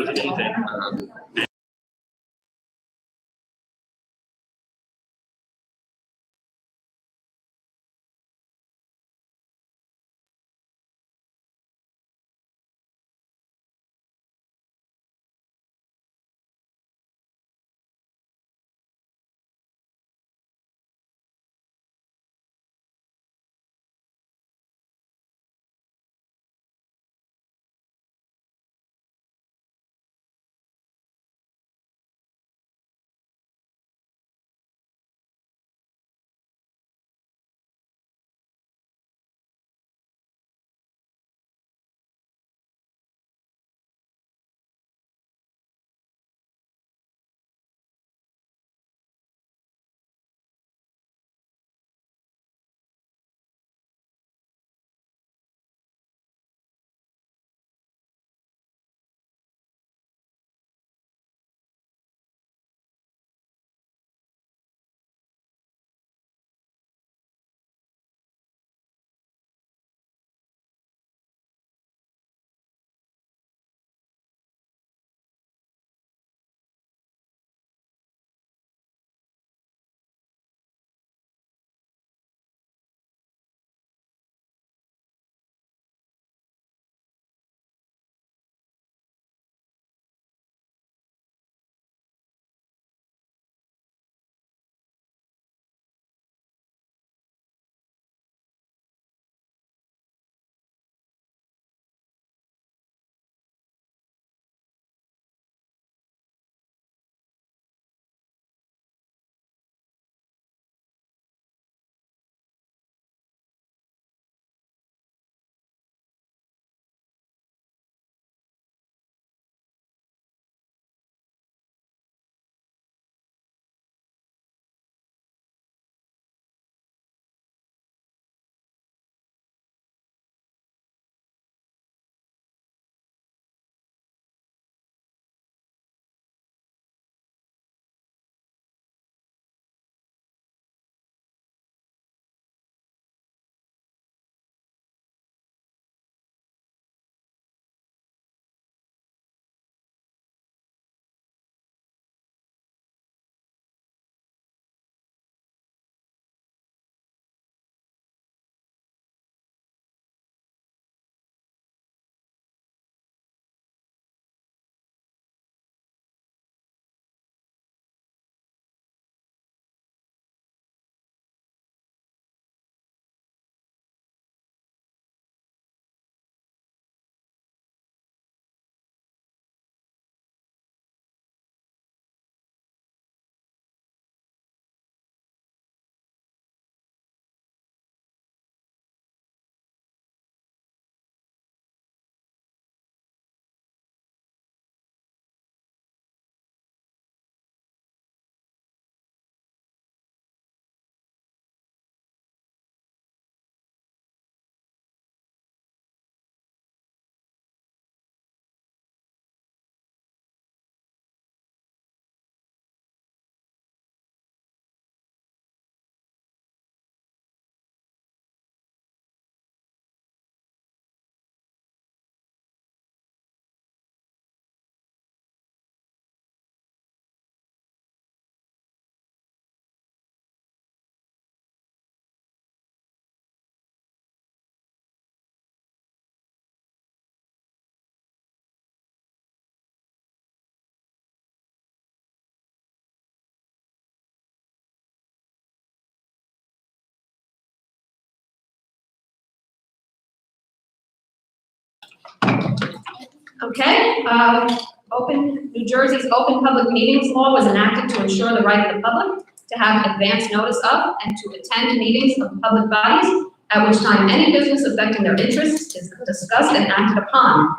President. Okay, New Jersey's open public meetings law was enacted to ensure the right of the public to have advance notice of and to attend meetings of public bodies at which time any business affecting their interests is discussed and acted upon.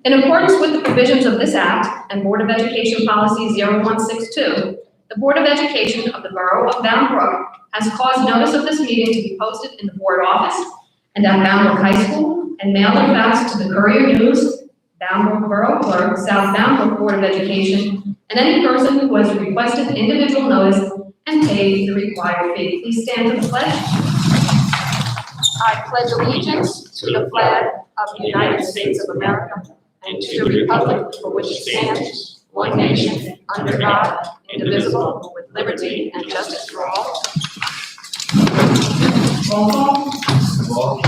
In accordance with the provisions of this Act and Board of Education Policy 0162, the Board of Education of the Borough of Bound Brook has caused notice of this meeting to be posted in the board office and at Bound Brook High School and mailed and faxed to the Courier News, Bound Brook Borough Clerk, South Bound Brook Board of Education, and any person who has requested individual notice and paid the required fee. Please stand for the pledge. I pledge allegiance to the flag of the United States of America and to the republic for which it stands, one nation, under God, indivisible, with liberty and justice for all. Roll call. Wall.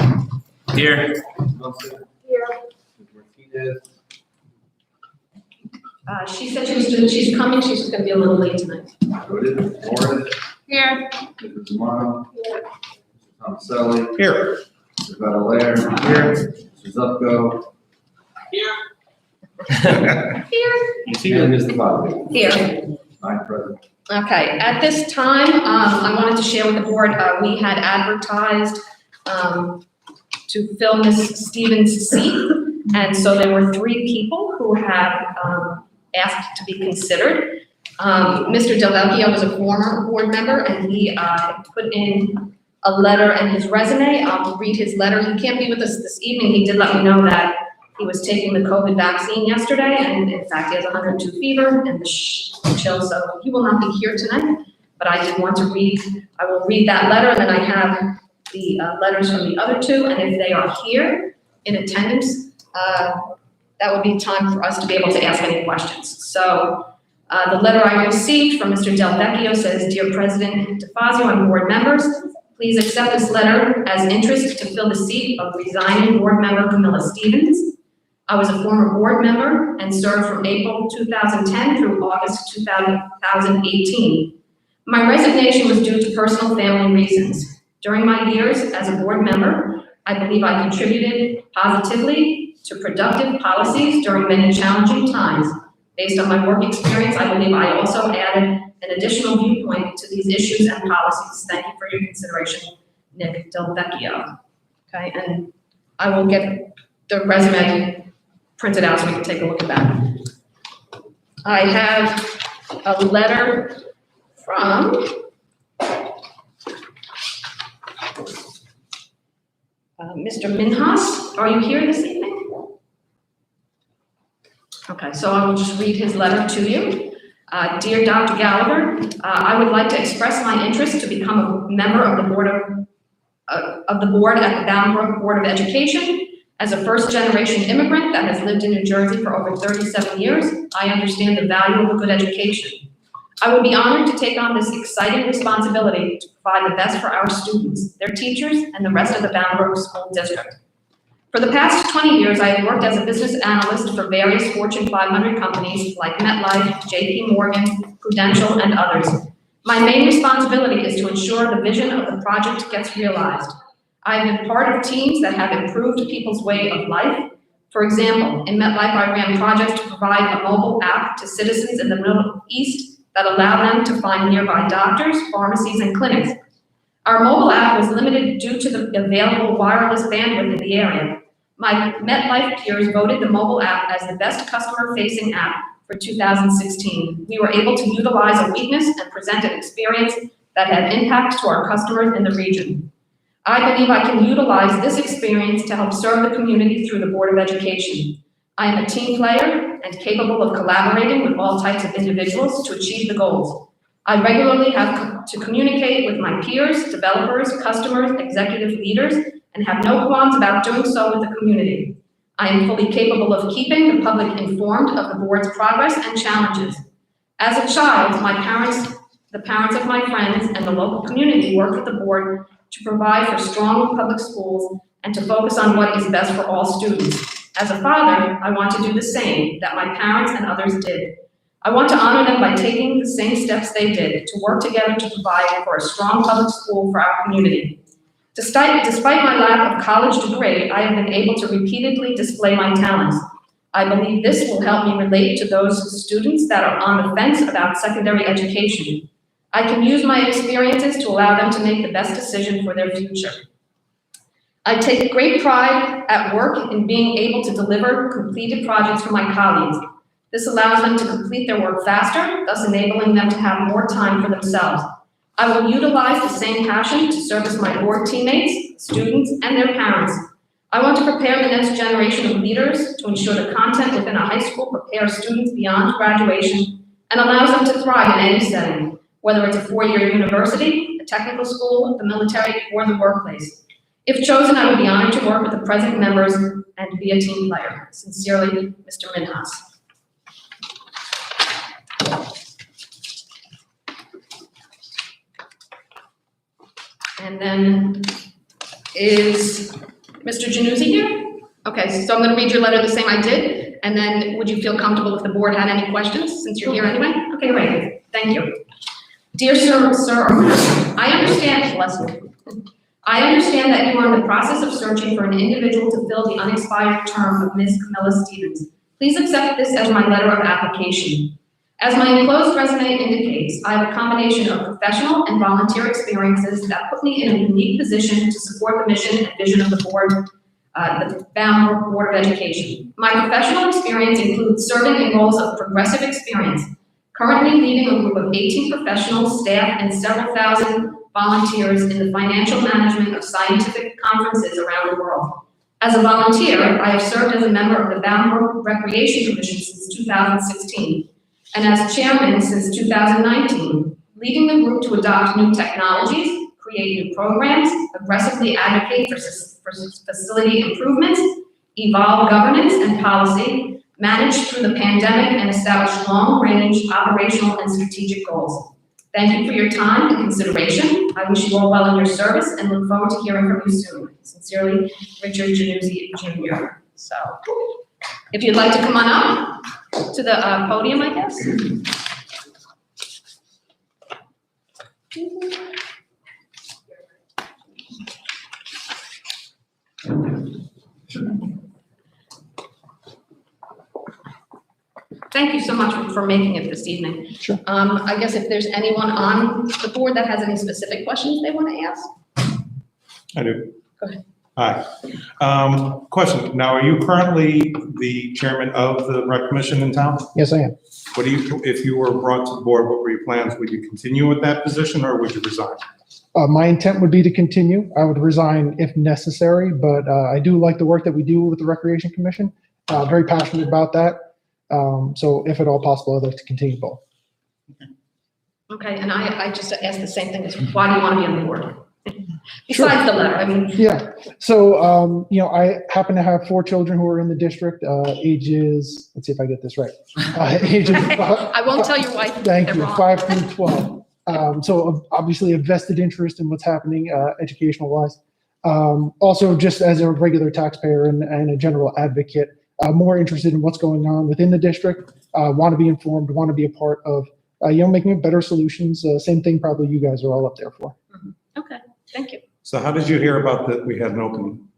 Here. Wilson. Here. Martinez. She said she's coming, she's just gonna be a little late tonight. Voted. Morris. Here. Mrs. Romano. Mr. Tomaselli. Here. Mr. Valerier. Here. Mr. Zupko. Here. And Mr. Bobby. Here. 9 present. Okay, at this time, I wanted to share with the board, we had advertised to fill Ms. Stevens' seat. And so there were 3 people who have asked to be considered. Mr. Del Vecchio was a former board member, and he put in a letter and his resume. I'll read his letter. He can't be with us this evening. He did let me know that he was taking the COVID vaccine yesterday, and in fact, he has 102 fever and the chill, so he will not be here tonight. But I did want to read, I will read that letter, and then I have the letters from the other 2, and if they are here in attendance, that would be time for us to be able to ask any questions. So the letter I received from Mr. Del Vecchio says, "Dear President DeFazio and board members, please accept this letter as interest to fill the seat of resigning board member Camilla Stevens. I was a former board member and served from April 2010 through August 2018. My resignation was due to personal family reasons. During my years as a board member, I believe I contributed positively to productive policies during many challenging times. Based on my work experience, I believe I also added an additional viewpoint to these issues and policies. Thank you for your consideration, Nick Del Vecchio." Okay, and I will get the resume printed out so we can take a look at that. I have a letter from Mr. Minhas. Are you here this evening? Okay, so I will just read his letter to you. Dear Dr. Gallagher, I would like to express my interest to become a member of the board at the Bound Board of Education. As a first-generation immigrant that has lived in New Jersey for over 37 years, I understand the value of a good education. I would be honored to take on this exciting responsibility to provide the best for our students, their teachers, and the rest of the Bound School District. For the past 20 years, I have worked as a business analyst for various Fortune 500 companies like MetLife, JP Morgan, Prudential, and others. My main responsibility is to ensure the vision of the project gets realized. I have been part of teams that have improved people's way of life. For example, in MetLife, I ran projects to provide a mobile app to citizens in the Middle East that allowed them to find nearby doctors, pharmacies, and clinics. Our mobile app was limited due to the available wireless bandwidth in the area. My MetLife peers voted the mobile app as the best customer-facing app for 2016. We were able to utilize a weakness and present an experience that had impact to our customers in the region. I believe I can utilize this experience to help serve the community through the Board of Education. I am a team player and capable of collaborating with all types of individuals to achieve the goals. I regularly have to communicate with my peers, developers, customers, executive leaders, and have no qualms about doing so with the community. I am fully capable of keeping the public informed of the board's progress and challenges. As a child, the parents of my friends, and the local community worked with the board to provide for strong public schools and to focus on what is best for all students. As a father, I want to do the same that my parents and others did. I want to honor them by taking the same steps they did to work together to provide for a strong public school for our community. Despite my lack of college degree, I have been able to repeatedly display my talents. I believe this will help me relate to those students that are on the fence about secondary education. I can use my experiences to allow them to make the best decision for their future. I take great pride at work in being able to deliver completed projects for my colleagues. This allows them to complete their work faster, thus enabling them to have more time for themselves. I will utilize the same passion to service my board teammates, students, and their parents. I want to prepare the next generation of leaders to ensure the content within a high school prepares students beyond graduation and allows them to thrive in any setting, whether it's a four-year university, a technical school, the military, or the workplace. If chosen, I would be honored to work with the present members and be a team player. Sincerely, Mr. Minhas. And then is Mr. Januzzi here? Okay, so I'm going to read your letter the same I did, and then would you feel comfortable if the board had any questions, since you're here anyway? Okay, great, thank you. Dear sir, I understand, bless you. I understand that you are in the process of searching for an individual to fill the unexpired term of Ms. Camilla Stevens. Please accept this as my letter of application. As my enclosed resume indicates, I have a combination of professional and volunteer experiences that put me in a unique position to support the mission and vision of the board, the Bangor Board of Education. My professional experience includes serving in roles of progressive experience, currently leading a group of 18 professionals, staff, and several thousand volunteers in the financial management of scientific conferences around the world. As a volunteer, I have served as a member of the Bangor Recreation Commission since 2016. And as chairman since 2019, leading the group to adopt new technologies, create new programs, aggressively advocate for facility improvements, evolve governance and policy, manage through the pandemic, and establish long-range operational and strategic goals. Thank you for your time and consideration. I wish you all well in your service and look forward to hearing from you soon. Sincerely, Richard Januzzi, Jr. So, if you'd like to come on up to the podium, I guess. Thank you so much for making it this evening. Sure. I guess if there's anyone on the board that has any specific questions they want to ask. I do. Go ahead. Hi. Question. Now, are you currently the chairman of the rec commission in town? Yes, I am. What do you, if you were brought to the board, what were your plans? Would you continue with that position or would you resign? My intent would be to continue. I would resign if necessary, but I do like the work that we do with the Recreation Commission. Very passionate about that. So if at all possible, I'd like to continue both. Okay, and I just asked the same thing as why do you want to be on the board? Besides the letter, I mean. Yeah. So, I happen to have 4 children who are in the district, ages, let's see if I get this right. Ages. I won't tell your wife. Thank you, wrong. 5 through 12. So obviously a vested interest in what's happening educational wise. Also, just as a regular taxpayer and a general advocate, more interested in what's going on within the district, want to be informed, want to be a part of, making better solutions. Same thing probably you guys are all up there for. Okay, thank you. So how did you hear about that we had an opening?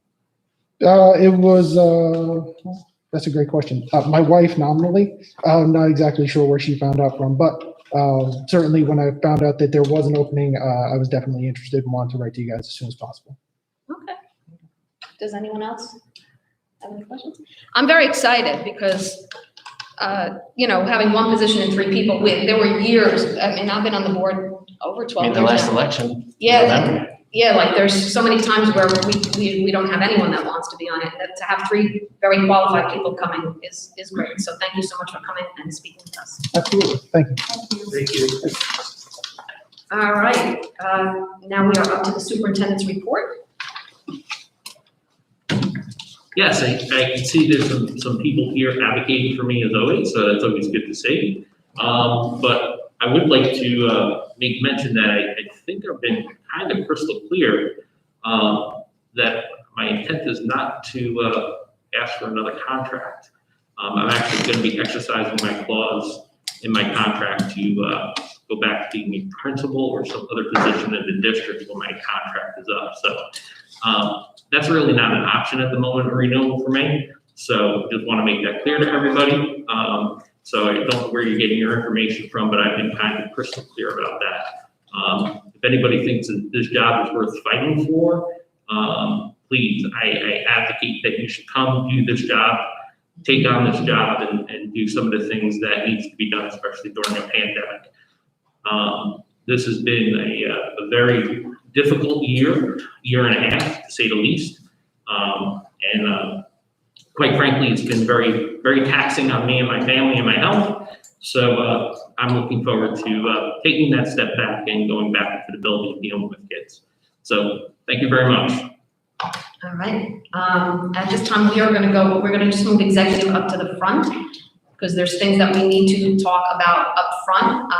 It was, that's a great question. My wife nominally, I'm not exactly sure where she found out from, but certainly when I found out that there was an opening, I was definitely interested and wanted to write to you guys as soon as possible. Okay. Does anyone else have any questions? I'm very excited because, having one position and 3 people, there were years, I mean, I've been on the board over 12 years the last now. election. Yeah, November. yeah, like there's so many times where we don't have anyone that wants to be on it. That to have 3 very qualified people coming is great. So thank you so much for coming and speaking with us. Absolutely. Thank you. Thank you. All right, now we are up to the superintendent's report. Yes, I can see there's some people here advocating for me as always, so that's always good to see. But I would like to make mention that I think I've been kind of crystal clear that my intent is not to ask for another contract. I'm actually going to be exercising my clause in my contract to go back to being a principal or some other position in the district when my contract is up. So that's really not an option at the moment, or renewal for me. So just want to make that clear to everybody. So I don't know where you're getting your information from, but I've been kind of crystal clear about that. If anybody thinks that this job is worth fighting for, please, I advocate that you should come do this job, take on this job, and do some of the things that needs to be done, especially during a pandemic. This has been a very difficult year and a half, to say the least. And quite frankly, it's been very, very taxing on me and my family and my health. So I'm looking forward to taking that step back and going back to the building and dealing with kids. So thank you very much. All right, at this time, we're gonna just move executive up to the front, because there's things that we need to talk about up front,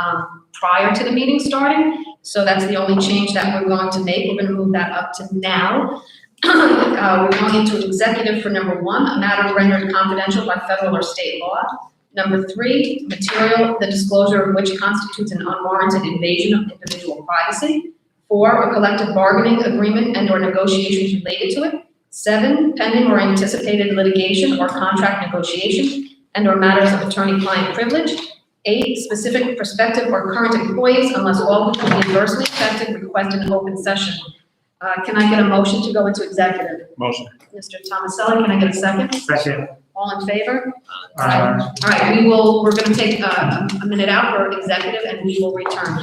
prior to the meeting starting. So that's the only change that we're going to make. We're gonna move that up to now. We're going into executive for number 1, a matter rendered confidential by federal or state law. Number 3, material, the disclosure of which constitutes an unwarranted invasion of individual privacy. 4, a collective bargaining agreement and/or negotiations related to it. 7, pending or anticipated litigation or contract negotiation and/or matters of attorney-client privilege. 8, specific prospective or current employees, unless all who can be adversely affected, request an open session. Can I get a motion to go into executive? Motion. Mr. Tomaselli, can I get a second? Second. All in favor? Aye. All right, we're gonna take a minute out for executive and we will return.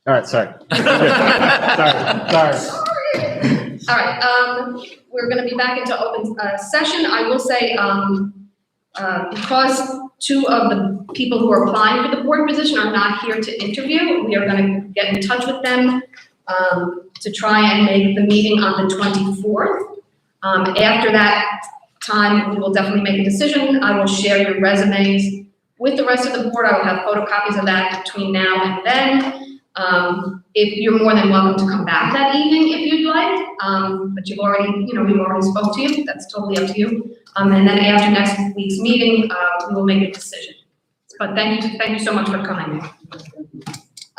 All right, sorry. Sorry. All right, we're gonna be back into open session. I will say, because two of the people who are applying for the board position are not here to interview, we are gonna get in touch with them to try and make the meeting on the 24th. After that time, we will definitely make a decision. I will share your resumes with the rest of the board. I will have photocopies of that between now and then. If you're more than welcome to come back that evening if you'd like, but you've already, we've already spoke to you. That's totally up to you. And then after next week's meeting, we will make a decision. But thank you so much for coming.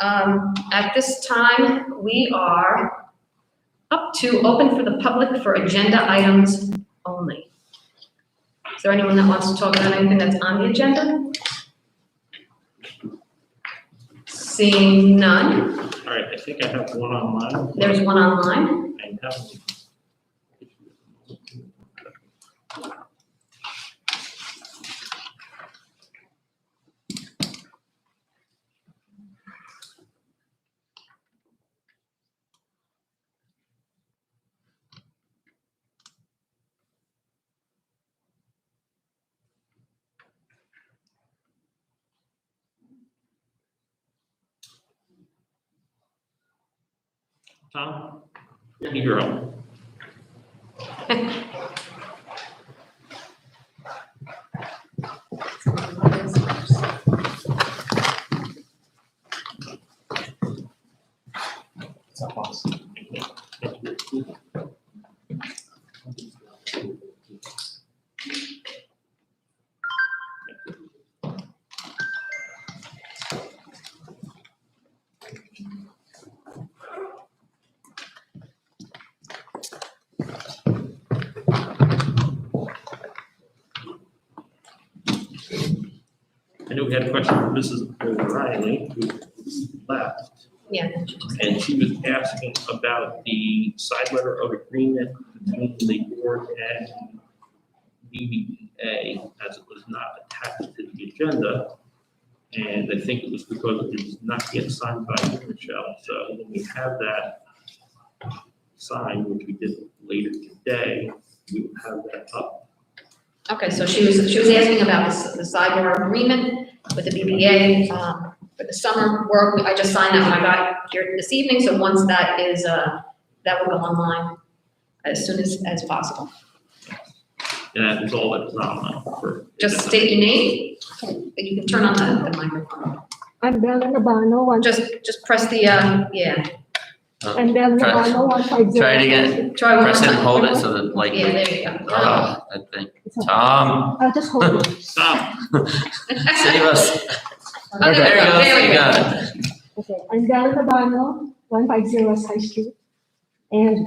At this time, we are up to open for the public for agenda items only. Is there anyone that wants to talk about anything that's on the agenda? Seeing none. All right, I think I have one online. There's one online. I have. Tom, you're up. I know we had a question from Mrs. O'Reilly, who left, Yeah. and she was asking about the side letter of agreement between the board and BBA, as it was not attached to the agenda. And I think it was because it did not get signed by you, Michelle. So when we have that signed, which we did later today, we will have that up. Okay, so she was asking about the sidebar agreement with the BBA for the summer work. I just signed that when I got here this evening, so once that is, that will go online as soon as possible. And that is all that is online for. Just state your name. You can turn on the microphone. I'm Bella Nabano, Just press the, yeah. I'm Bella Nabano, 150. Try it again. Try one Press more it and time. hold it so that like, Yeah, there you go. I think. I'll just hold it. Stop. Save us. Okay, There you go. there we You go. got it. Okay, I'm Bella Nabano, 150 West High Street. And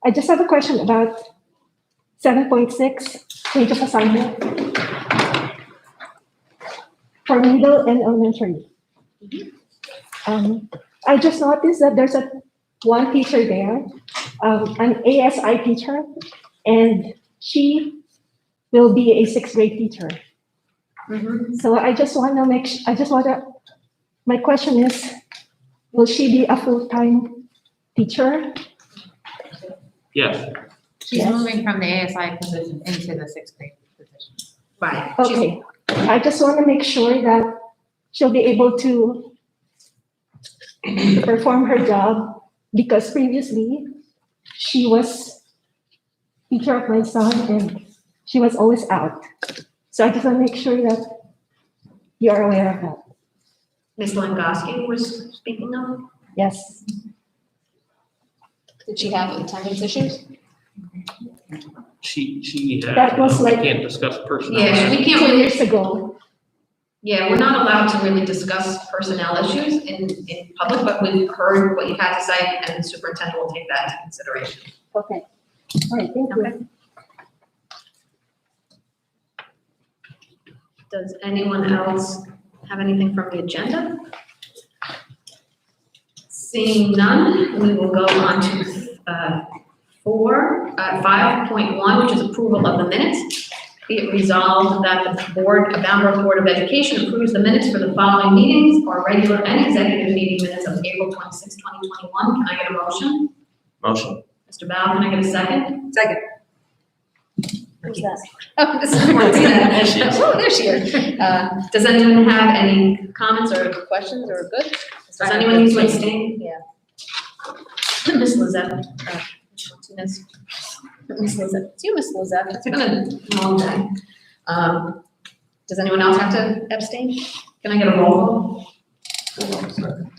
I just have a question about 7.6, change of assignment for middle and elementary. I just noticed that there's one teacher there, an ASI teacher, and she will be a 6th grade teacher. Mhm. So I just want to my question is, will she be a full-time teacher? Yes, She's Yes. moving from the ASI position into the 6th grade position. Right. Okay, I just want to make sure that she'll be able to perform her job, because previously she was teacher of my son and she was always out. So I just want to make sure that you are aware of that. Ms. Langoski was speaking of. Yes. Did she have attendance issues? she had, That was we like- can't discuss personnel. Yeah, we can't 2 really, years ago. yeah, we're not allowed to really discuss personnel issues in public, but we've heard what you had to say, and the superintendent will take that into consideration. Okay. All right, thank you. Okay. Does anyone else have anything from the agenda? Seeing none, we will go on to 5.1, which is approval of the minutes. Be it resolved that the Bound Board of Education approves the minutes for the following meetings or regular and executive meeting minutes of April 26, 2021. Can I get a motion? Motion. Mr. Bell, can I get a second? Second. Who's that? Oh, this is Martina. There she is. Oh, there she is. Does anyone have any comments or questions or good? Does anyone need to abstain? Yeah. Ms. Lizette, Martinez. Ms. Lizette, it's you, Ms. Lizette. It's been a long day. Does anyone else have to abstain? Can I get a roll call? Hold on a second.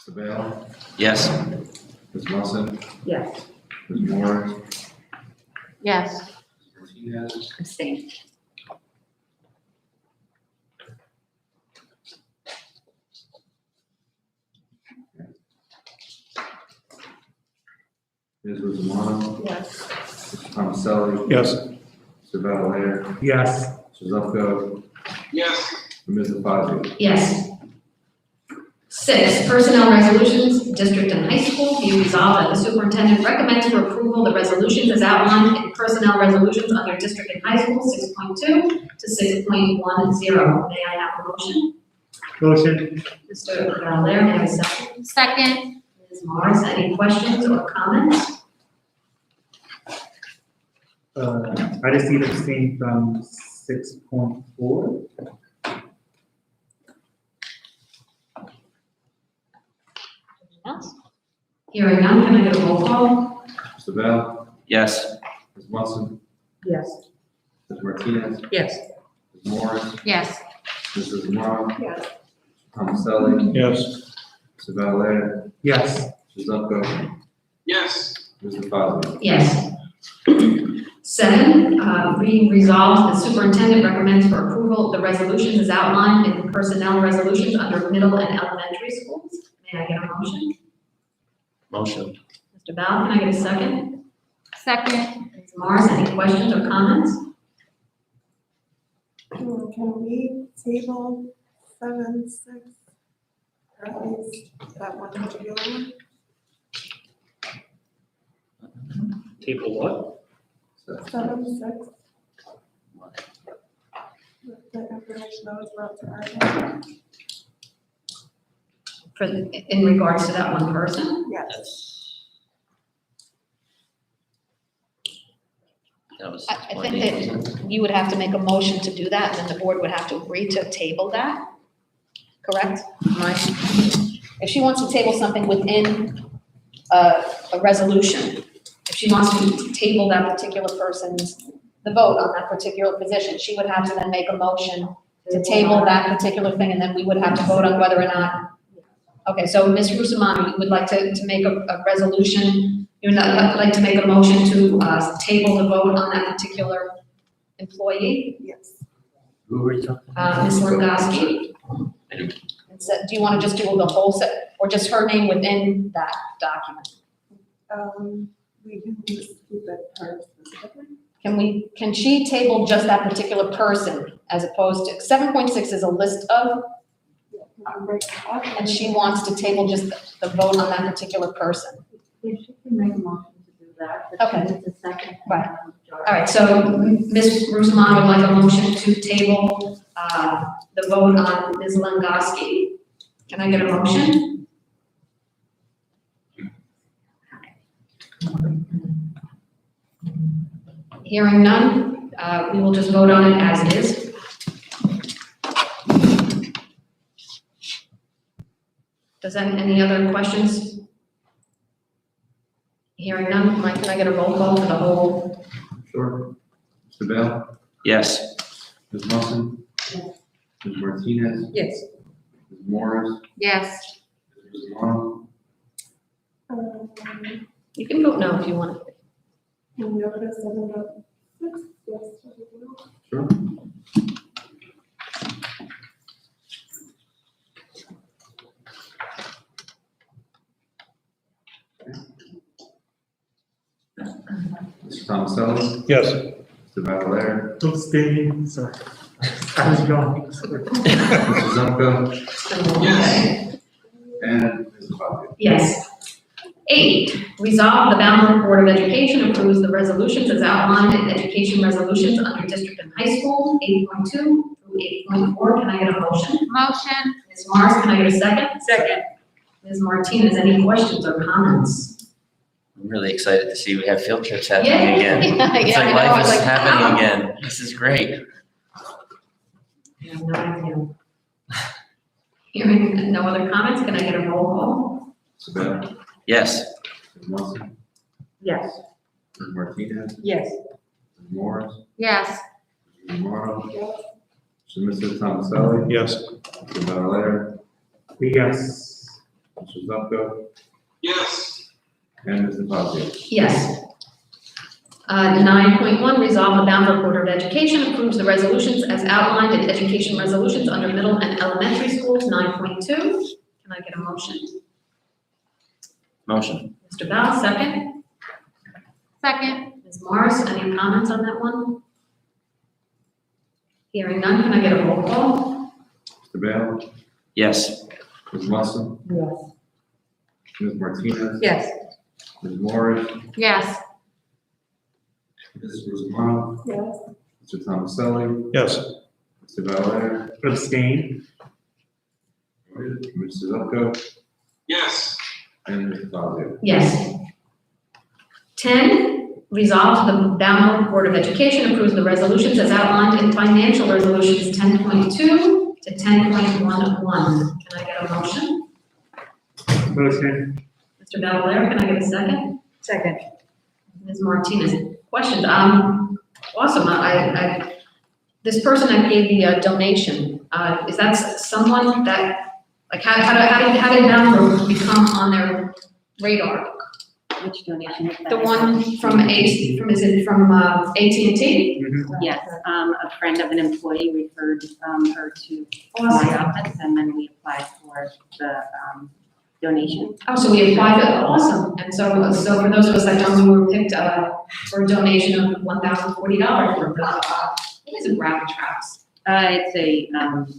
Mr. Bell, Yes. Ms. Wilson, Yes. Ms. Morris, Yes. Ms. Martinez, Abstain. Ms. Rosamano, Yes. Mr. Thomaselli, Yes. Mr. Valerier, Yes. Mr. Zupko, yes, and Ms. Fazio. Yes. 6, personnel resolutions, district and high school. Be resolved that the superintendent recommends for approval the resolutions as outlined in personnel resolutions under district and high school 6.2 to 6.10. May I have a motion? motion, Mr. Valerier, may I have a second? Second. Ms. Morris, any questions or comments? I just need to abstain from 6.4. Else? Hearing none, can I get a roll call? Mr. Bell, Yes. Ms. Wilson, Yes. Ms. Martinez, Yes. Ms. Morris, Yes. Mrs. Rosamano, Yes. Thomaselli, Yes. Mr. Valerier, Yes. Mr. Zupko, Yes, Ms. Fazio. Yes. 7, be resolved, the superintendent recommends for approval the resolutions as outlined in personnel resolutions under middle and elementary schools. May I get a motion? Motion. Mr. Bell, can I get a second? Second. Ms. Morris, any questions or comments? Can we table 7.6? Or at least that one particular one? Table what? 7.6? The information that was brought to our attention. In regards to that one person? Yes. That was. I think that you would have to make a motion to do that, and then the board would have to agree to table that, correct? Right? If she wants to table something within a resolution, if she wants to table that particular person's, the vote on that particular position, she would have to then make a motion to table that particular thing, and then we would have to vote on whether or not. Okay, so Ms. Rusamano, you would like to make a resolution, you would like to make a motion to table the vote on that particular employee? Yes. Who were you talking? Ms. Langowski? And so, do you want to just do the whole set, or just her name within that document? We can just keep it her specifically. Can she table just that particular person as opposed to, 7.6 is a list of, and she wants to table just the vote on that particular person? If she can make a motion to do that, Okay. but it's a second. Right. All right, so Ms. Rusman would like a motion to table the vote on Ms. Langowski. Can I get a motion? Hearing none, we will just vote on it as is. Does any other questions? Hearing none, Mike, can I get a roll call for the whole? Sure. Mr. Bell, Yes. Ms. Wilson, Ms. Martinez, Yes. Ms. Morris, Yes. Ms. Rosamano, You can vote no if you want. Can we go to 7.6? Yes. sure. Mr. Thomaselli, Yes. Mr. Mr. Valera, Abstain, sorry. I was gone. Mrs. Zupko, It's been a long day. and Mrs. Fazio. Yes. 8, resolve the Baltimore Board of Education approves the resolutions as outlined in education resolutions under district and high school, 8.2 through 8.4. Can I get a motion? Motion. Ms. Morris, can I get a second? Second. Ms. Martinez, any questions or comments? I'm really excited to see we have field trips happening again. It's Yeah, I like know, I life was is like, happening wow. again. This is great. I have no idea. Hearing no other comments, can I get a roll call? Mr. Bell, Yes. Mrs. Wilson, Yes. Mrs. Martinez, Yes. Mrs. Morris, Yes. Mrs. Morrow, Mr. Thomaselli, Yes. Mr. Valera, Yes. Mr. Zupko, Yes. and Mrs. Fazio. Yes. 9.1, resolve the Boundary Board of Education approves the resolutions as outlined in education resolutions under middle and elementary schools, 9.2. Can I get a motion? Motion. Mr. Bell, second. Second. Ms. Morris, any comments on that one? Hearing none, can I get a roll call? Mr. Bell, Yes. Mrs. Wilson, Yes. Mrs. Martinez, Yes. Mrs. Morris, Yes. Mrs. Morrow, Yes. Mr. Thomaselli, Yes. Mr. Valera, Abstain. Mr. Zupko, Yes. and Mr. Fazio. Yes. 10, resolve the Baltimore Board of Education approves the resolutions as outlined in financial resolutions 10.2 to 10.11. Can I get a motion? Motion. Mr. Valera, can I get a second? Second. Ms. Martinez, questions? Awesome. This person that gave the donation, is that someone that, like, how did Baltimore become on their radar? Which donation is that? The one from AT&T? Mhm. Yes, a friend of an employee referred her to my Awesome. office, and then we applied for the donation. Oh, so we applied it, awesome. And so for those of us that don't know, we were picked for a donation of $1,040 for what is it, gravity traps? It's a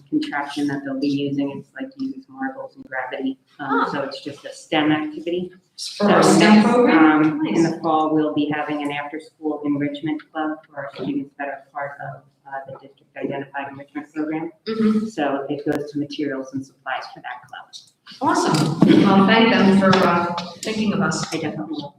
contraption that they'll be using. It's like uses marbles and gravity. So it's just a STEM activity. For our STEM program? In Nice. the fall, we'll be having an after-school enrichment club for our students that are part of the district identified enrichment program. Mhm. So it goes to materials and supplies for that club. Awesome. Well, thank them for thinking of us. I definitely will.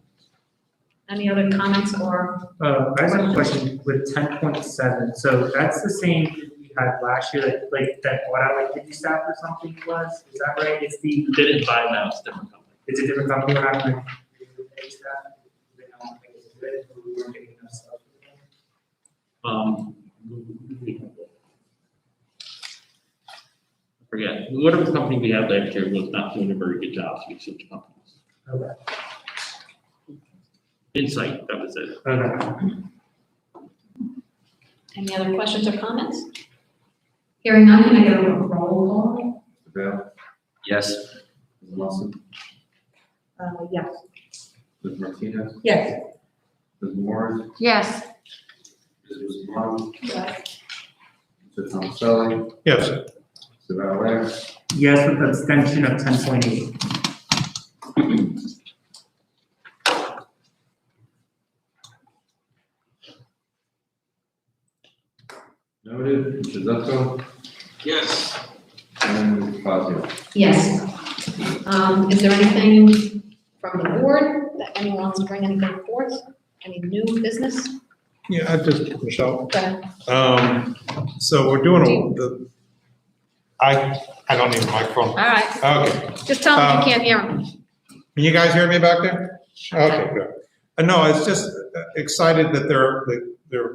Any other comments or? I just have a question with 10.7, so that's the same we had last year, like that bought out like 50 staff or something it was, is that right? It's the, Didn't buy them out, it's a different company. it's a different company, we're not going to pay staff? They don't think it's good, we weren't getting enough stuff. I forget, whatever company we had last year was not doing a very good job, so we switched companies. Okay. Insight, that was it. Okay. Any other questions or comments? Hearing none, can I get a roll call? Mr. Bell, Yes. Mrs. Wilson, Yes. Mrs. Martinez, Yes. Mrs. Morris, Yes. Mrs. Morrow, Yes. Mr. Thomaselli, Yes. Mr. Valera, Yes, with abstention of 10.8. noted, Mr. Zupko, Yes. and Mrs. Fazio. Yes. Is there anything from the board that anyone wants to bring anything forth? Any new business? Yeah, Michelle. Go ahead. So we're doing I don't need a microphone. All right. Okay. Just tell them you can't hear them. Can you guys hear me back there? Okay, good. No, it's just excited that their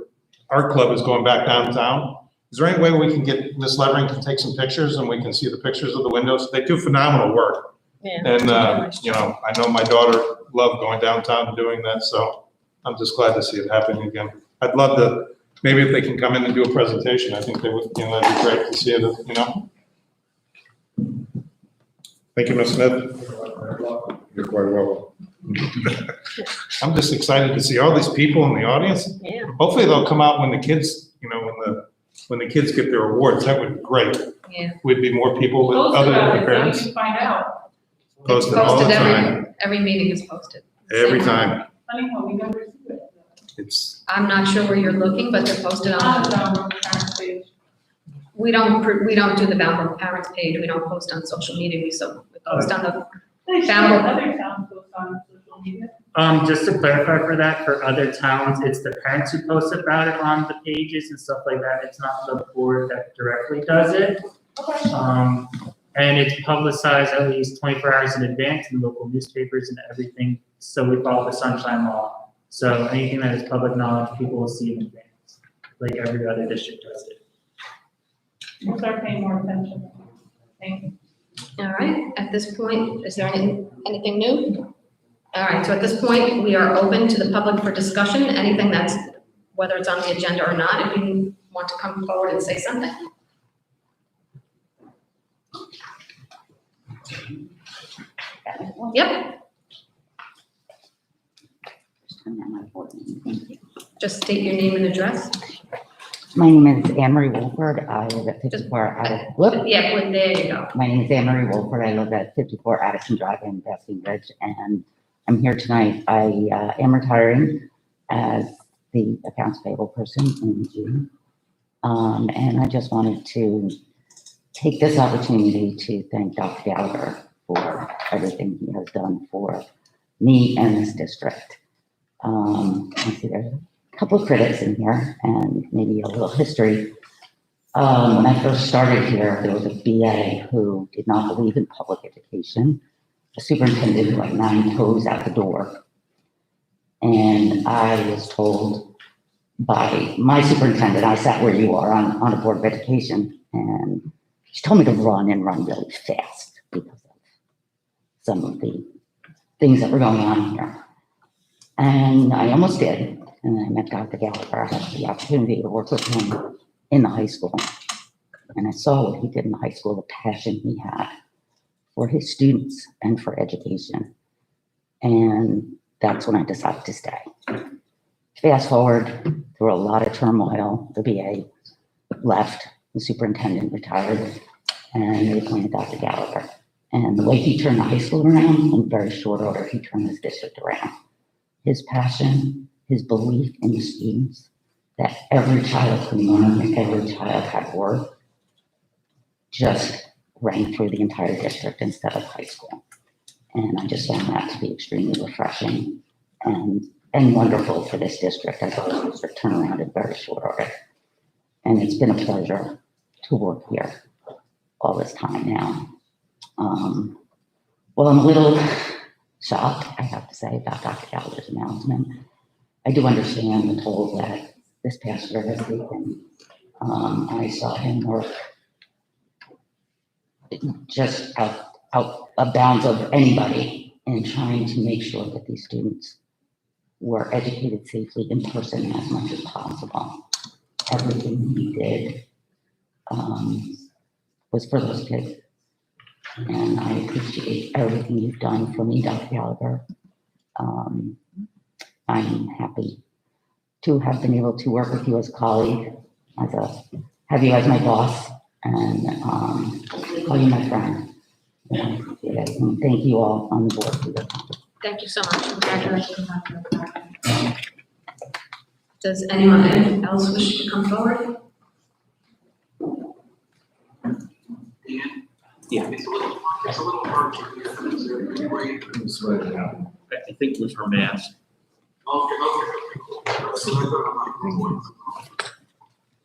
art club is going back downtown. Is there any way we can get Miss Levering to take some pictures and we can see the pictures of the windows? They do phenomenal work. Yeah. And, I know my daughter loved going downtown and doing that, so I'm just glad to see it happening again. I'd love to, maybe if they can come in and do a presentation, I think they would, that'd be great to see it, Thank you, Ms. Smith. You're quite welcome. I'm just excited to see all these people in the audience. Yeah. Hopefully they'll come out when the kids, when the kids get their awards. That would be great. Yeah. Would be more people with Post other about than it, the so you parents. can find out. Posted all the time, Every meeting is posted. every time. Funny how we never see it. It's, I'm not sure where you're looking, but they're posted on, Page. we don't do the Bound Parents page, we don't post on social media, we post on the, They should, Found- other towns post on social media. Just to clarify for that, for other towns, it's the parents who post about it on the pages and stuff like that. It's not the board that directly does it. And it's publicized at least 24 hours in advance in local newspapers and everything. So we follow the sunshine law. So anything that is public knowledge, people will see in advance, like every other district does it. We'll start paying more attention. Thank you. all right, at this point, is there anything new? All right, so at this point, we are open to the public for discussion, anything that's, whether it's on the agenda or not, if you want to come forward and say something. Yep, just state your name and address. My name is Anne Marie Wolford. I live at 54 Addison. Whoop. Yeah, well, there you go. My name is Anne Marie Wolford. I live at 54 Addison Drive in Basking Ridge, and I'm here tonight. I am retiring as the accounts payable person in June. And I just wanted to take this opportunity to thank Dr. Gallagher for everything he has done for me and this district. I see there's a couple of critics in here and maybe a little history. When I first started here, there was a BA who did not believe in public education, a superintendent who had 9 toes out the door. And I was told by my superintendent, I sat where you are on a board of education, and she told me to run and run really fast because of some of the things that were going on here. And I almost did. And I met Dr. Gallagher. I had the opportunity to work with him in the high school. And I saw what he did in the high school, the passion he had for his students and for education. And that's when I decided to stay. Fast forward through a lot of turmoil, the BA left, the superintendent retired, and they appointed Dr. Gallagher. And the way he turned the high school around, in very short order, he turned this district around. His passion, his belief in the students, that every child could learn, that every child had worth, just rang through the entire district instead of high school. And I just found that to be extremely refreshing and wonderful for this district as a district turnaround in very short order. And it's been a pleasure to work here all this time now. Well, I'm a little shocked, I have to say, about Dr. Gallagher's announcement. I do understand the toll that this past year has taken. I saw him work just out of bounds of anybody in trying to make sure that these students were educated safely in person as much as possible. Everything he did was for those kids. And I appreciate everything you've done for me, Dr. Gallagher. I'm happy to have been able to work with you as a colleague, have you as my boss, and call you my friend. And thank you all on the board for your time. Thank you so much. Congratulations. Does anyone else wish to come forward? Yeah. It's a little hard to hear. I think it was her mask.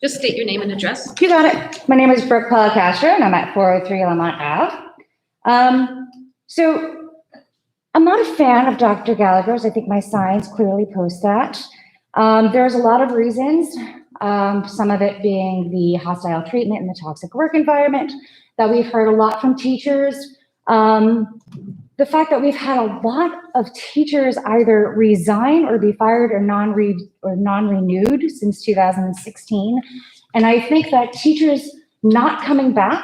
Just state your name and address. You got it. My name is Brooke Castro, and I'm at 403 Lamont Ave. So I'm not a fan of Dr. Gallagher's. I think my signs clearly post that. There's a lot of reasons, some of it being the hostile treatment and the toxic work environment that we've heard a lot from teachers. The fact that we've had a lot of teachers either resign or be fired or non-renewed since 2016. And I think that teachers not coming back,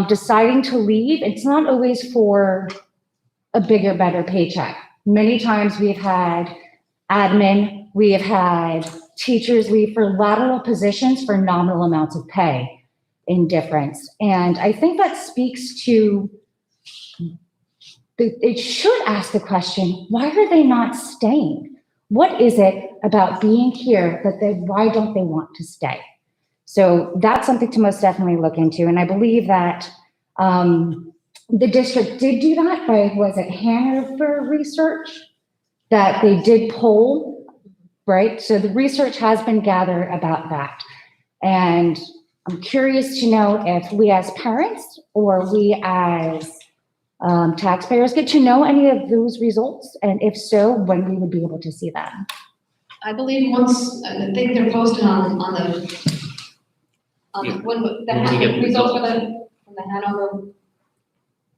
deciding to leave, it's not always for a bigger, better paycheck. Many times we've had admin, we have had teachers leave for lateral positions for nominal amounts of pay in difference. And I think that speaks to, it should ask the question, why are they not staying? What is it about being here why don't they want to stay? So that's something to most definitely look into. And I believe that the district did do that by, was it Hanover Research? That they did poll, right? So the research has been gathered about that. And I'm curious to know if we as parents or we as taxpayers get to know any of those results, and if so, when we would be able to see them. I believe once, I think they're posted on Yeah. when the When we get the results results. from the Hanover,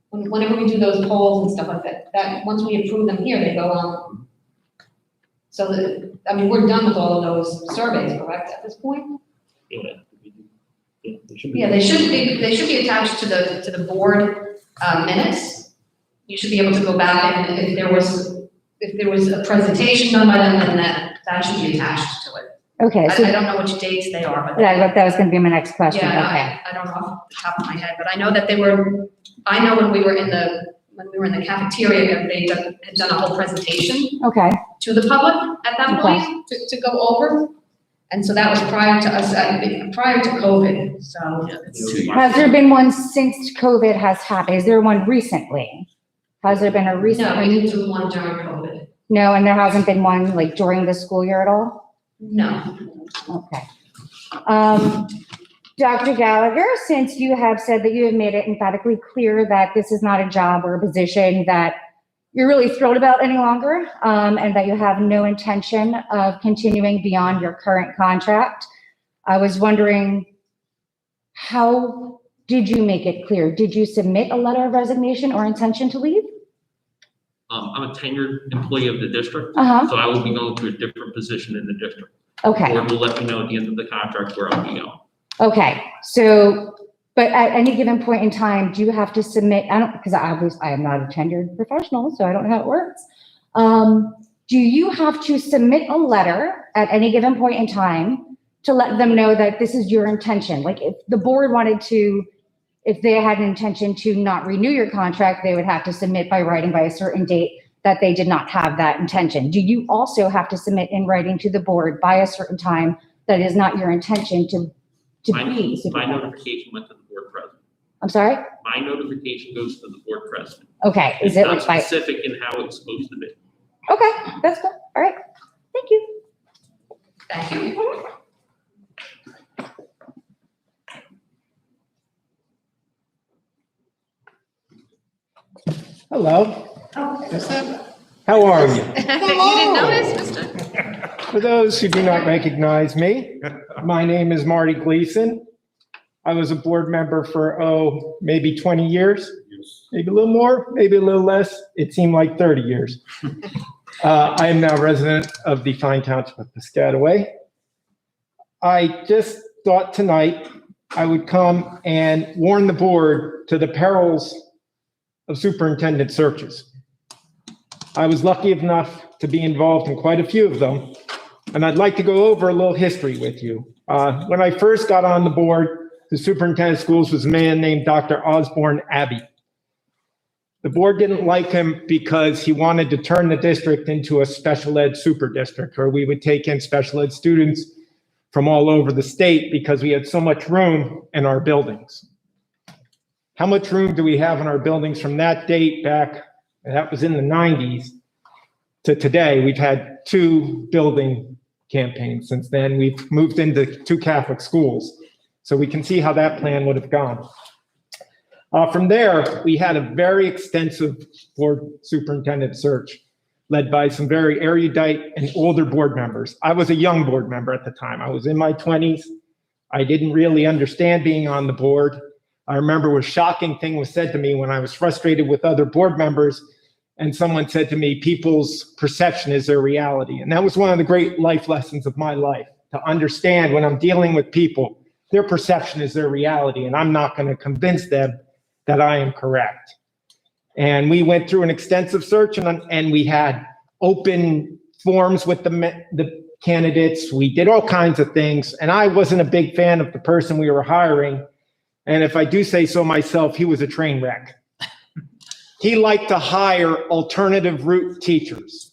whenever we do those polls and stuff like that once we approve them here, they go on. So that, I mean, we're done with all of those surveys, correct, at this point? Yeah, they should be. Yeah, they should be attached to the board minutes. You should be able to go back and if there was a presentation done by them, then that should be attached to it. Okay, so I don't know which dates they are, but. that was gonna be my next question, Yeah, okay. I don't know off the top of my head, but I know that I know when we were in the cafeteria, they had done a whole presentation Okay, to the public at that point to go over. And so that was prior to us, prior to COVID, so. has there been one since COVID has happened? Is there one recently? Has there been a recent? No, we didn't do one during COVID. No, and there hasn't been one like during the school year at all? No. Okay. Dr. Gallagher, since you have said that you have made it emphatically clear that this is not a job or a position that you're really thrilled about any longer, and that you have no intention of continuing beyond your current contract, I was wondering, how did you make it clear? Did you submit a letter of resignation or intention to leave? I'm a tenured employee of the district, Uh-huh. so I will be going to a different position in the district. Okay. Board will let me know at the end of the contract where I'll be going. Okay, so, but at any given point in time, do you have to submit, because obviously I am not a tenured professional, so I don't know how it works. Do you have to submit a letter at any given point in time to let them know that this is your intention? Like if the board wanted to, if they had an intention to not renew your contract, they would have to submit by writing by a certain date that they did not have that intention. Do you also have to submit in writing to the board by a certain time that is not your intention to be My superintendent? notification went to the board president. I'm sorry? My notification goes to the board president. Okay, is It's it not like by, specific in how it's supposed to be. okay, that's good, all right, thank you. Thank you. Hello, Oh. how are you? You didn't notice, mister? For those who do not recognize me, my name is Marty Gleason. I was a board member for, maybe 20 years, maybe a little more, maybe a little less. It seemed like 30 years. I am now resident of the fine township of Piscataway. I just thought tonight I would come and warn the board to the perils of superintendent searches. I was lucky enough to be involved in quite a few of them, and I'd like to go over a little history with you. When I first got on the board, the superintendent of schools was a man named Dr. Osborne Abbey. The board didn't like him because he wanted to turn the district into a special ed super district, where we would take in special ed students from all over the state because we had so much room in our buildings. How much room do we have in our buildings from that date back, that was in the 90s, to today? We've had 2 building campaigns since then. We've moved into 2 Catholic schools. So we can see how that plan would have gone. From there, we had a very extensive board superintendent search led by some very erudite and older board members. I was a young board member at the time. I was in my 20s. I didn't really understand being on the board. I remember a shocking thing was said to me when I was frustrated with other board members, and someone said to me, people's perception is their reality. And that was one of the great life lessons of my life, to understand when I'm dealing with people, their perception is their reality, and I'm not going to convince them that I am correct. And we went through an extensive search and we had open forums with the candidates. We did all kinds of things. And I wasn't a big fan of the person we were hiring. And if I do say so myself, he was a train wreck. He liked to hire alternative route teachers.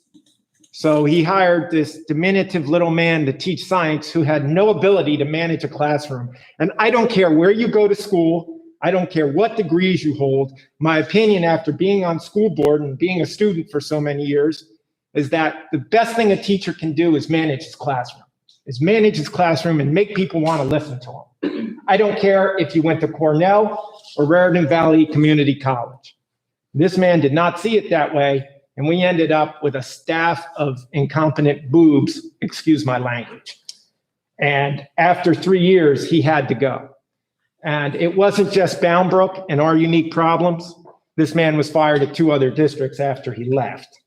So he hired this diminutive little man to teach science who had no ability to manage a classroom. And I don't care where you go to school. I don't care what degrees you hold. My opinion after being on school board and being a student for so many years is that the best thing a teacher can do is manage his classroom, and make people want to listen to him. I don't care if you went to Cornell or Raritan Valley Community College. This man did not see it that way, and we ended up with a staff of incompetent boobs, excuse my language. And after 3 years, he had to go. And it wasn't just Bound Brook and our unique problems. This man was fired at 2 other districts after he left.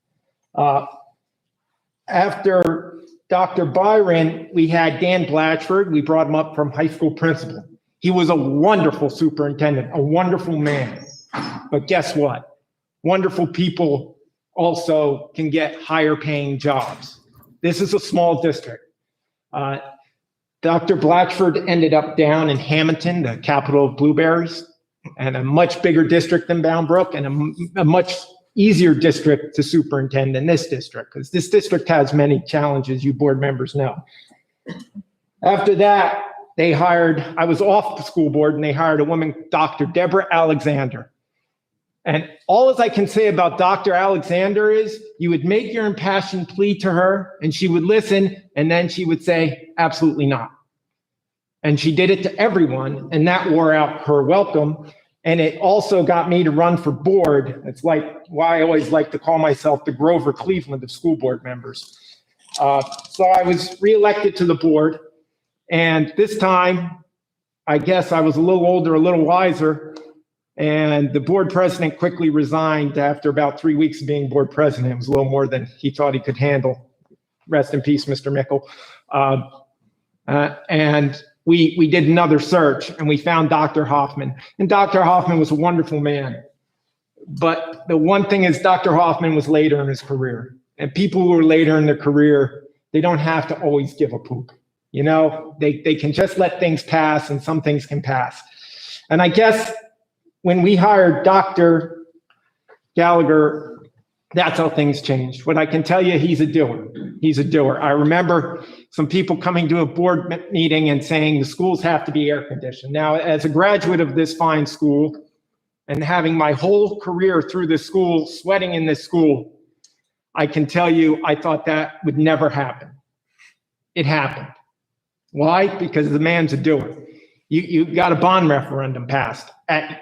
After Dr. Byron, we had Dan Blatchford. We brought him up from high school principal. He was a wonderful superintendent, a wonderful man. But guess what? Wonderful people also can get higher paying jobs. This is a small district. Dr. Blatchford ended up down in Hamilton, the capital of blueberries, and a much bigger district than Bound Brook, and a much easier district to superintend than this district, because this district has many challenges, you board members know. After that, I was off the school board, and they hired a woman, Dr. Deborah Alexander. And all as I can say about Dr. Alexander is you would make your impassioned plea to her and she would listen, and then she would say, absolutely not. And she did it to everyone, and that wore out her welcome. And it also got me to run for board. It's like why I always like to call myself the Grover Cleveland of school board members. So I was reelected to the board. And this time, I guess I was a little older, a little wiser. And the board president quickly resigned after about 3 weeks of being board president. It was a little more than he thought he could handle. Rest in peace, Mr. Mickle. And we did another search, and we found Dr. Hoffman. And Dr. Hoffman was a wonderful man. But the one thing is Dr. Hoffman was later in his career. And people who are later in their career, they don't have to always give a poop. You know, they can just let things pass, and some things can pass. And I guess when we hired Dr. Gallagher, that's how things changed. What I can tell you, he's a doer. He's a doer. I remember some people coming to a board meeting and saying the schools have to be air conditioned. Now, as a graduate of this fine school and having my whole career through this school, sweating in this school, I can tell you, I thought that would never happen. It happened. Why? Because the man's a doer. You got a bond referendum passed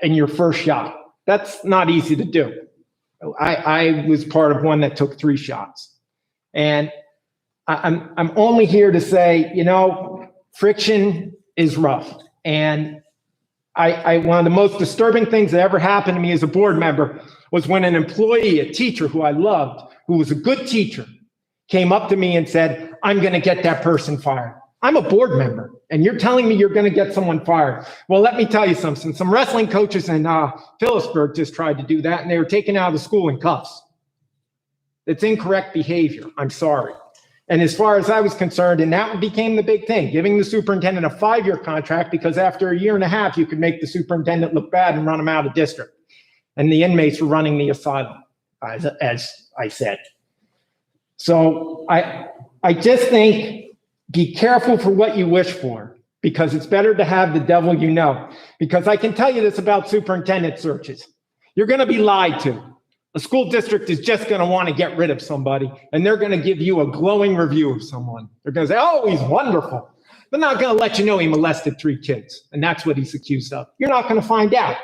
in your first shot. That's not easy to do. I was part of one that took 3 shots. And I'm only here to say, you know, friction is rough. And one of the most disturbing things that ever happened to me as a board member was when an employee, a teacher who I loved, who was a good teacher, came up to me and said, I'm going to get that person fired. I'm a board member, and you're telling me you're going to get someone fired. Well, let me tell you something. Some wrestling coaches in Phillipsburg just tried to do that, and they were taken out of the school in cuffs. It's incorrect behavior. I'm sorry. And as far as I was concerned, and that became the big thing, giving the superintendent a 5-year contract, because after a year and a half, you could make the superintendent look bad and run him out of district. And the inmates were running the asylum, as I said. So I just think, be careful for what you wish for, because it's better to have the devil you know. Because I can tell you this about superintendent searches. You're going to be lied to. A school district is just going to want to get rid of somebody, and they're going to give you a glowing review of someone. They're going to say, oh, he's wonderful. They're not going to let you know he molested 3 kids, and that's what he's accused of. You're not going to find out.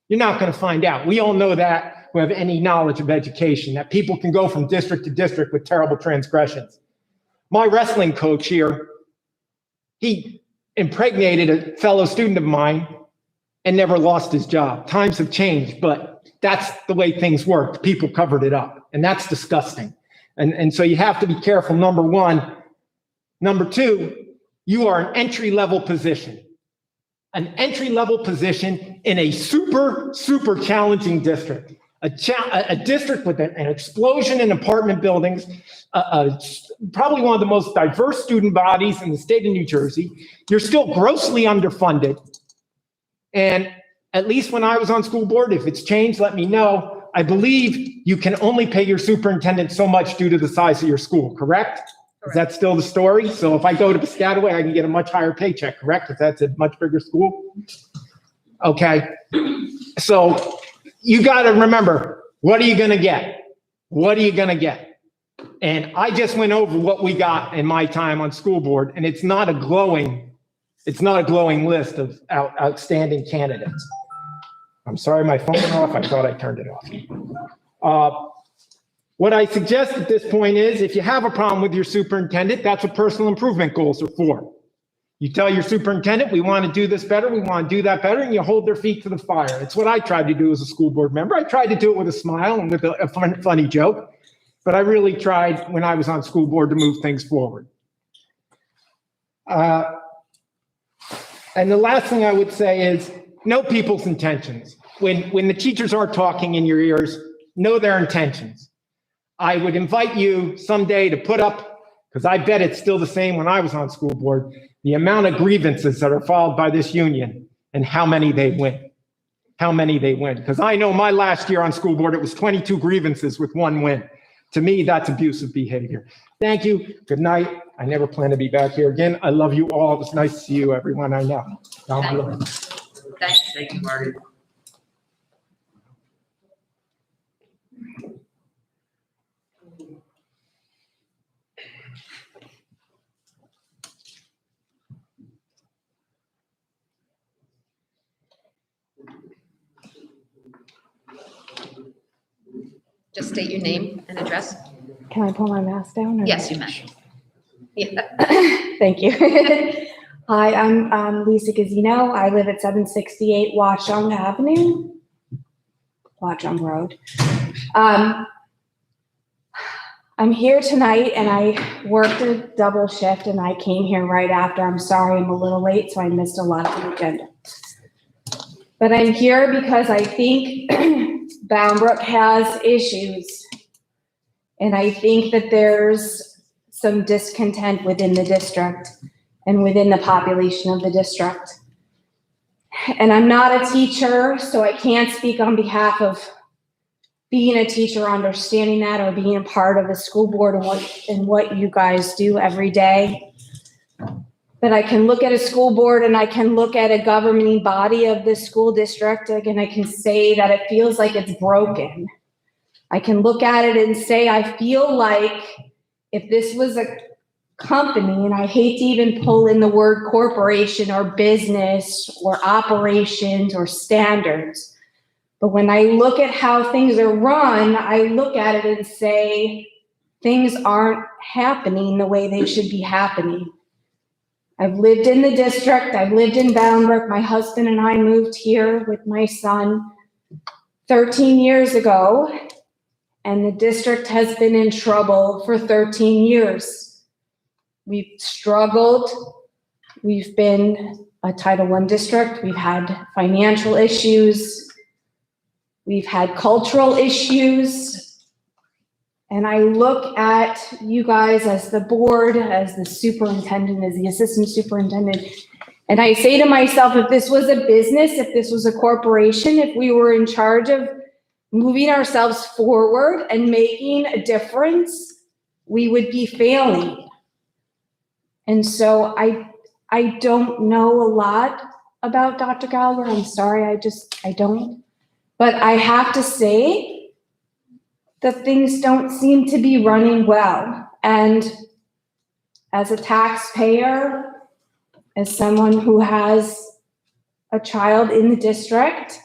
You're not going to find out. We all know that who have any knowledge of education, that people can go from district to district with terrible transgressions. My wrestling coach here, he impregnated a fellow student of mine and never lost his job. Times have changed, but that's the way things worked. People covered it up, and that's disgusting. And so you have to be careful, number one. Number two, you are an entry-level position. An entry-level position in a super, super challenging district. a district with an explosion in apartment buildings, probably one of the most diverse student bodies in the state of New Jersey. You're still grossly underfunded. And at least when I was on school board, if it's changed, let me know. I believe you can only pay your superintendent so much due to the size of your school, correct? Is that still the story? So if I go to Piscataway, I can get a much higher paycheck, correct? If that's a much bigger school? Okay. So you got to remember, what are you going to get? What are you going to get? And I just went over what we got in my time on school board, and it's not a glowing list of outstanding candidates. I'm sorry, my phone went off. I thought I turned it off. What I suggest at this point is, if you have a problem with your superintendent, that's what personal improvement goals are for. You tell your superintendent, we want to do this better, we want to do that better, and you hold their feet to the fire. It's what I tried to do as a school board member. I tried to do it with a smile and with a funny joke, but I really tried when I was on school board to move things forward. And the last thing I would say is, know people's intentions. When the teachers are talking in your ears, know their intentions. I would invite you someday to put up, because I bet it's still the same when I was on school board, the amount of grievances that are filed by this union and how many they win. How many they win. Because I know my last year on school board, it was 22 grievances with 1 win. To me, that's abusive behavior. Thank you. Good night. I never plan to be back here again. I love you all. It was nice to see you, everyone I know. Down below. Thank you, Marty. Just state your name and address. Can I pull my mask down? or- Yes, you may. Yeah. Thank you. Hi, I'm Lisa Gazzino. I live at 768 Watchung Avenue, Watchung Road. I'm here tonight and I worked a double shift and I came here right after. I'm sorry I'm a little late, so I missed a lot of the agenda. But I'm here because I think Boundbrook has issues. And I think that there's some discontent within the district and within the population of the district. And I'm not a teacher, so I can't speak on behalf of being a teacher, understanding that, or being a part of the school board and what you guys do every day. But I can look at a school board and I can look at a governing body of the school district, and I can say that it feels like it's broken. I can look at it and say, I feel like if this was a company, and I hate to even pull in the word corporation or business or operations or standards, but when I look at how things are run, I look at it and say, things aren't happening the way they should be happening. I've lived in the district, I've lived in Boundbrook. My husband and I moved here with my son 13 years ago, and the district has been in trouble for 13 years. We've struggled. We've been a Title I district. We've had financial issues. We've had cultural issues. And I look at you guys as the board, as the superintendent, as the assistant superintendent, and I say to myself, if this was a business, if this was a corporation, if we were in charge of moving ourselves forward and making a difference, we would be failing. And so I don't know a lot about Dr. Gallagher. I'm sorry, I don't. But I have to say that things don't seem to be running well. And as a taxpayer, as someone who has a child in the district,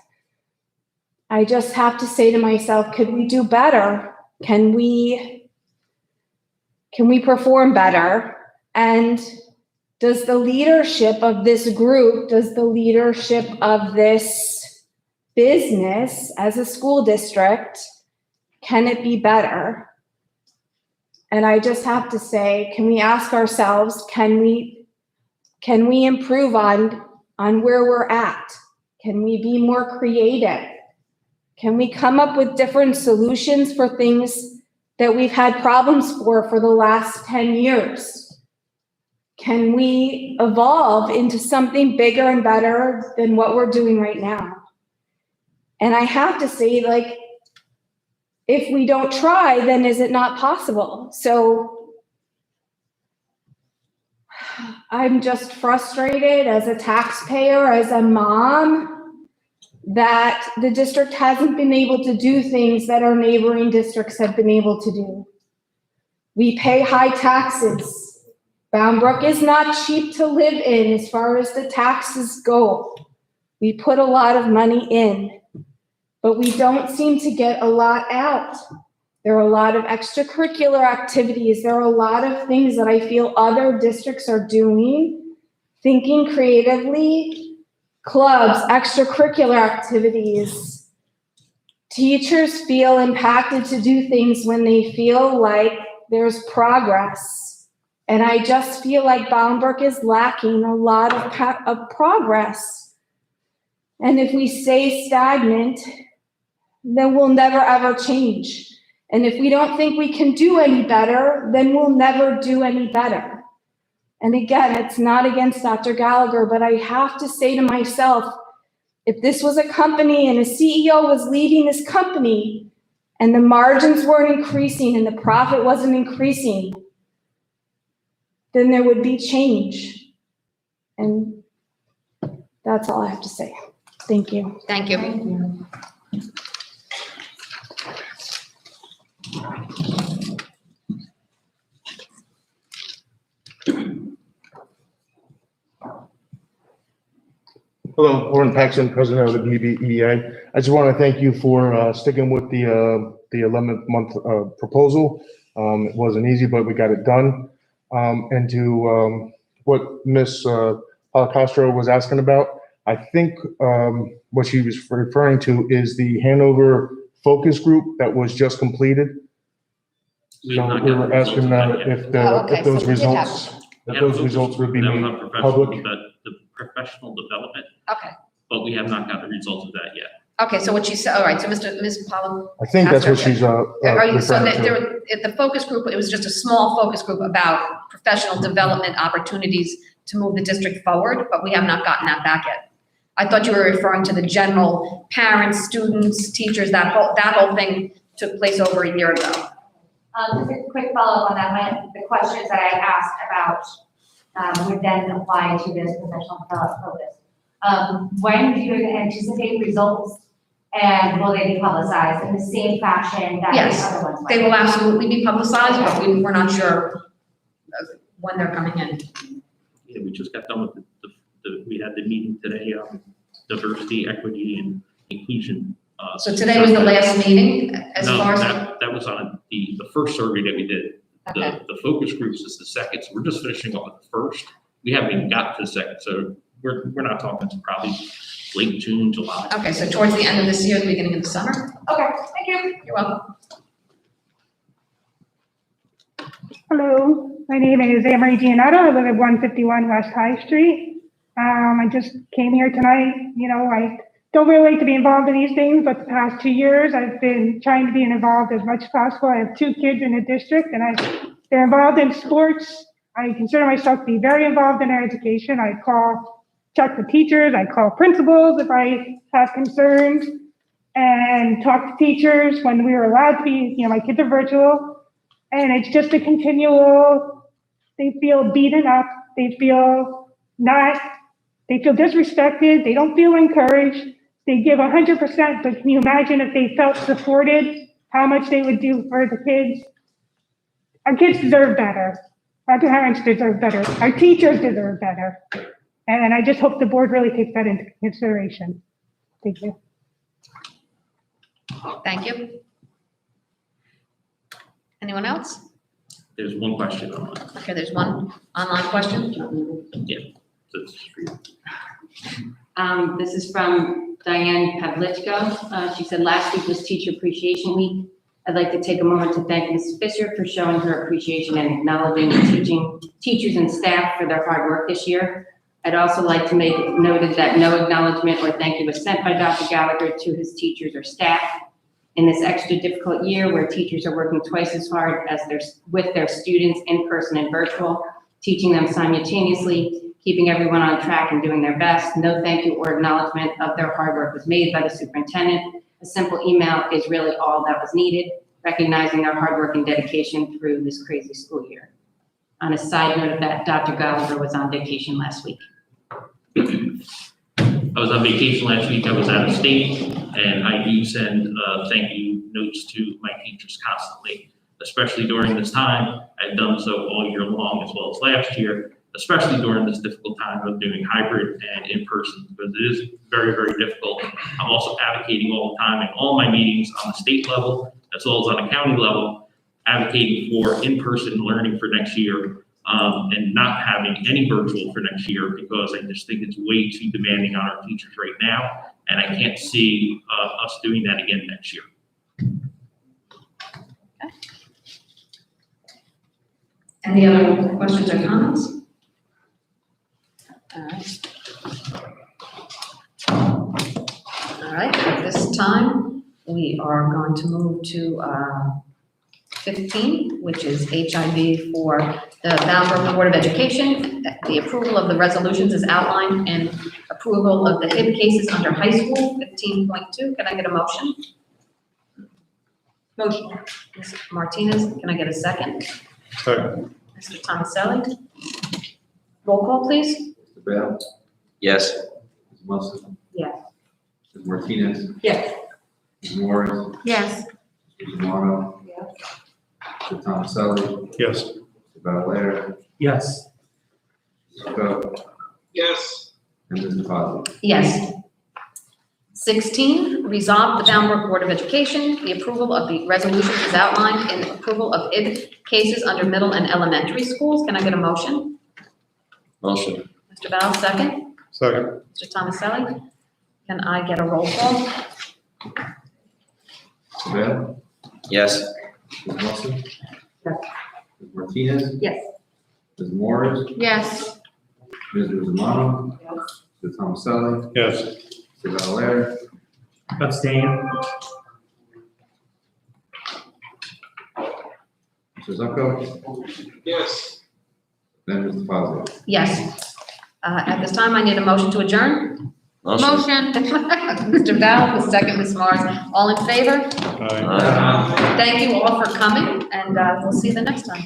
I just have to say to myself, could we do better? Can we perform better? And does the leadership of this group, does the leadership of this business as a school district, can it be better? And I just have to say, can we ask ourselves, can we improve on where we're at? Can we be more creative? Can we come up with different solutions for things that we've had problems for the last 10 years? Can we evolve into something bigger and better than what we're doing right now? And I have to say, like, if we don't try, then is it not possible? So I'm just frustrated as a taxpayer, as a mom, that the district hasn't been able to do things that our neighboring districts have been able to do. We pay high taxes. Bound Brook is not cheap to live in as far as the taxes go. We put a lot of money in, but we don't seem to get a lot out. There are a lot of extracurricular activities. There are a lot of things that I feel other districts are doing, thinking creatively, clubs, extracurricular activities. Teachers feel impacted to do things when they feel like there's progress. And I just feel like Bound Brook is lacking a lot of progress. And if we stay stagnant, then we'll never ever change. And if we don't think we can do any better, then we'll never do any better. And again, it's not against Dr. Gallagher, but I have to say to myself, if this was a company and a CEO was leading this company and the margins weren't increasing and the profit wasn't increasing, then there would be change. And that's all I have to say. Thank you. Thank you. Hello, Warren Paxton, president of the BBEA. I just want to thank you for sticking with the 11th month proposal. It wasn't easy, but we got it done. And to what Ms. Castro was asking about, I think what she was referring to is the Hanover focus group that was just completed. So we were asking if those results would be made public. The professional development, Okay. but we have not got the results of that yet. Okay, so what she said, all right, so Ms. Paula. I think that's what she's So referring there, to. the focus group, it was just a small focus group about professional development opportunities to move the district forward, but we have not gotten that back yet. I thought you were referring to the general parents, students, teachers, that whole thing took place over a year ago. Just a quick follow-up on that. The questions that I asked about would then apply to this professional development focus. When do you anticipate results, and will they be publicized in the same fashion that Yes, the other ones were? they will absolutely be publicized, but we're not sure when they're coming in. Yeah, we just got done with we had the meeting today on diversity, equity, and inclusion. So today was the last meeting as far as? That was on the first survey that we did. Okay. The focus groups is the second, so we're just finishing up with the first. We haven't even got to the second, so we're not talking to probably late June, July. Okay, so towards the end of this year, the beginning of the summer? Okay, thank you. You're welcome. Hello, my name is Amory Giannotto. I live at 151 West High Street. I just came here tonight. You know, I don't really like to be involved in these things, but the past 2 years, I've been trying to be involved as much as possible. I have 2 kids in the district, and they're involved in sports. I consider myself to be very involved in their education. I check the teachers, I call principals if I have concerns, and talk to teachers when we were allowed to be, you know, my kids are virtual, and it's just a continual, they feel beaten up, they feel disrespected, they don't feel encouraged, they give 100%, but can you imagine if they felt supported, how much they would do for the kids? Our kids deserve better. Our parents deserve better. Our teachers deserve better. And I just hope the board really takes that into consideration. Thank you. Thank you. Anyone else? There's one question online. Okay, there's one online question. Yeah, that's for you. This is from Diane Pavlichko. She said, last week was Teacher Appreciation Week. I'd like to take a moment to thank Ms. Fisher for showing her appreciation and acknowledging the teachers and staff for their hard work this year. I'd also like to make noted that no acknowledgement or thank you was sent by Dr. Gallagher to his teachers or staff in this extra difficult year where teachers are working twice as hard as with their students in person and virtual, teaching them simultaneously, keeping everyone on track and doing their best. No thank you or acknowledgement of their hard work was made by the superintendent. A simple email is really all that was needed, recognizing their hard work and dedication through this crazy school year. On a side note of that, Dr. Gallagher was on vacation last week. I was on vacation last week. I was out of state, and I do send thank you notes to my teachers constantly, especially during this time. I've done so all year long as well as last year, especially during this difficult time of doing hybrid and in person, because it is very, very difficult. I'm also advocating all the time in all my meetings on the state level, as well as on the county level, advocating for in-person learning for next year. And not having any virtual for next year, because I just think it's way too demanding on our teachers right now, and I can't see us doing that again next year. Any other questions or comments? All right, at this time, we are going to move to 15, which is HIV for the Bound Board of Education. The approval of the resolutions is outlined in approval of the HIB cases under high school, 15.2. Can I get a motion? Motion. Ms. Martinez, can I get a second? Second. Mr. Tomaselli? Roll call, please. Mr. Bell? Yes. Ms. Wilson? Yes. Ms. Martinez? Yes. Ms. Morris? Yes. Ms. Morrow? Yes. Mr. Tomaselli? Yes. Mr. Bellalaire? Yes. Mr. Coe? Yes. And Mr. Fozzie? Yes. 16, resolve the Bound Board of Education. The approval of the resolutions is outlined in approval of HIB cases under middle and elementary schools. Can I get a motion? Motion. Mr. Val, second. Second. Mr. Tomaselli? Can I get a roll call? Mr. Bell? Yes. Ms. Wilson? Yes. Ms. Martinez? Yes. Ms. Morris? Yes. Ms. Romano? Mr. Tomaselli? Yes. Mr. Bellalaire? Abstain. Mr. Zucco? Yes. Then Mr. Fozzie? Yes. At this time, I need a motion to adjourn. Motion. Mr. Val, the second, Ms. Morris. All in favor? Aye. Thank you all for coming, and we'll see you the next time.